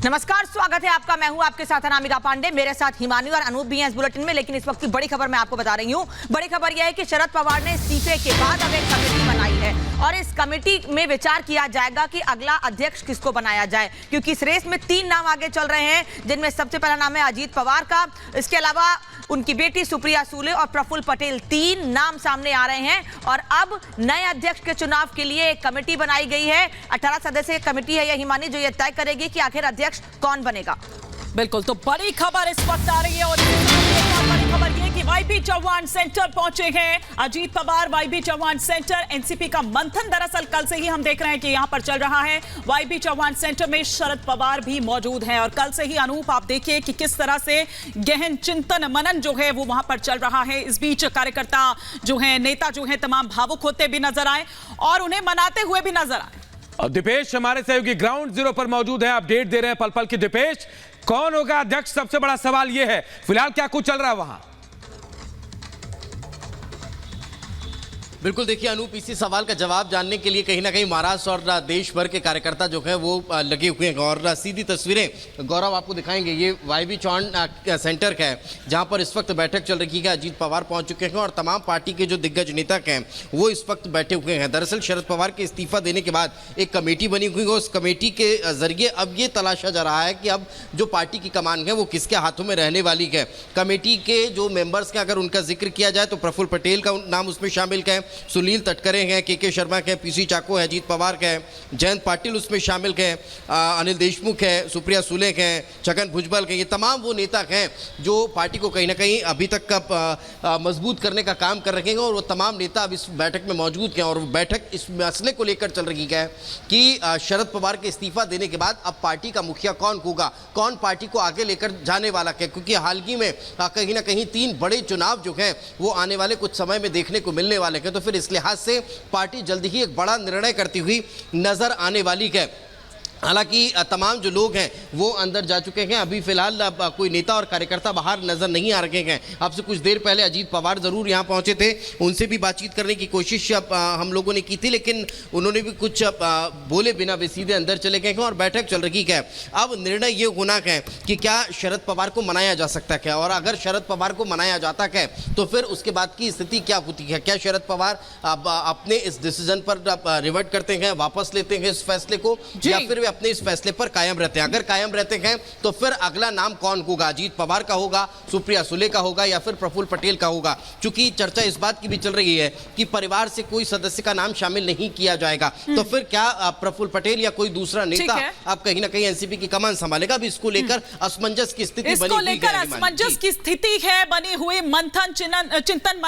नमस्कार, स्वागत है आपका। मैं हूं आपके साथ अनामिका पांडे, मेरे साथ हिमानी और अनूप भी हैं इस बुलेटिन में। लेकिन इस वक्त की बड़ी खबर मैं आपको बता रही हूं। बड़ी खबर यह है कि शरद पवार ने इस्तीफे के बाद अब एक कमेटी बनाई है और इस कमेटी में विचार किया जाएगा कि अगला अध्यक्ष किसको बनाया जाए, क्योंकि इस रेस में 3 नाम आगे चल रहे हैं, जिनमें सबसे पहला नाम है अजीत पवार का। इसके अलावा उनकी बेटी सुप्रिया सुले और प्रफुल्ल पटेल, 3 नाम सामने आ रहे हैं और अब नए अध्यक्ष के चुनाव के लिए एक कमेटी बनाई गई है। 18 सदस्यीय कमेटी है यह हिमानी, जो ये तय करेगी कि आखिर अध्यक्ष कौन बनेगा। बिल्कुल, तो बड़ी खबर इस वक्त आ रही है और बड़ी खबर ये कि वाईबी चौहान सेंटर पहुंचे हैं Ajit Pawar. YB Chauhan centre, NCP का मंथन दरअसल कल से ही हम देख रहे हैं कि यहां पर चल रहा है। वाईबी चौहान सेंटर में शरद पवार भी मौजूद हैं और कल से ही अनूप आप देखिए कि किस तरह से गहन चिंतन मनन जो है वो वहां पर चल रहा है। इस बीच कार्यकर्ता जो है, नेता जो है, तमाम भावुक होते भी नजर आए और उन्हें मनाते हुए भी नजर आए। और दीपेश हमारे सहयोगी ग्राउंड जीरो पर मौजूद है, अपडेट दे रहे हैं पल पल की। दीपेश, कौन होगा अध्यक्ष? सबसे बड़ा सवाल यह है, फिलहाल क्या कुछ चल रहा है वहां? बिल्कुल, देखिए अनूप, इसी सवाल का जवाब जानने के लिए कहीं ना कहीं महाराष्ट्र और देश भर के कार्यकर्ता जो हैं वो लगे हुए हैं और सीधी तस्वीरें गौरव आपको दिखाएंगे। ये वाईबी चौहान सेंटर का है जहां पर इस वक्त बैठक चल रही है। अजीत पवार पहुंच चुके हैं और तमाम पार्टी के जो दिग्गज नेता हैं वो इस वक्त बैठे हुए हैं। दरअसल शरद पवार के इस्तीफा देने के बाद एक कमेटी बनी हुई है। उस कमेटी के जरिए अब ये तलाशा जा रहा है कि अब जो पार्टी की कमान है वो किसके हाथों में रहने वाली है। कमेटी के जो मेंबर्स हैं, अगर उनका जिक्र किया जाए तो प्रफुल्ल पटेल का नाम उसमें शामिल है, सुनील तटकरे हैं, के शर्मा के, पीसी चाको है, अजीत पवार के, जयंत पाटिल उसमें शामिल हैं, अनिल देशमुख है, सुप्रिया सुले हैं, छगन भुजबल के। ये तमाम वो नेता हैं जो पार्टी को कहीं ना कहीं अभी तक का मजबूत करने का काम कर रहे हैं और वो तमाम नेता अब इस बैठक में मौजूद हैं। और वो बैठक इस मसले को लेकर चल रही है कि शरद पवार के इस्तीफा देने के बाद अब पार्टी का मुखिया कौन होगा, कौन पार्टी को आगे लेकर जाने वाला है। क्योंकि हाल ही में कहीं ना कहीं 3 बड़े चुनाव जो हैं वो आने वाले कुछ समय में देखने को मिलने वाले हैं। तो फिर इस लिहाज से पार्टी जल्दी ही एक बड़ा निर्णय करती हुई नजर आने वाली है। हालांकि तमाम जो लोग हैं वो अंदर जा चुके हैं। अभी फिलहाल कोई नेता और कार्यकर्ता बाहर नजर नहीं आ रहे हैं। अब से कुछ देर पहले अजीत पवार जरूर यहां पहुंचे थे, उनसे भी बातचीत करने की कोशिश हम लोगों ने की थी, लेकिन उन्होंने भी कुछ बोले बिना वे सीधे अंदर चले गए हैं और बैठक चल रही है। अब निर्णय ये होना है कि क्या शरद पवार को मनाया जा सकता है, और अगर शरद पवार को मनाया जाता है तो फिर उसके बाद की स्थिति क्या होती है। क्या शरद पवार अपने इस डिसीजन पर रिवर्ट करते हैं, वापस लेते हैं इस फैसले को, या फिर अपने इस फैसले पर कायम रहते हैं। अगर कायम रहते हैं तो फिर अगला नाम कौन होगा, अजीत पवार का होगा, सुप्रिया सुले का होगा, या फिर प्रफुल्ल पटेल का होगा। चूंकि चर्चा इस बात की भी चल रही है कि परिवार से कोई सदस्य का नाम शामिल नहीं किया जाएगा, तो फिर क्या प्रफुल्ल पटेल या कोई दूसरा नेता अब कहीं ना कहीं एनसीपी की कमान संभालेगा। अब इसको लेकर असमंजस की स्थिति बनी हुई है। असमंजस की स्थिति है बनी हुई, मंथन चिंतन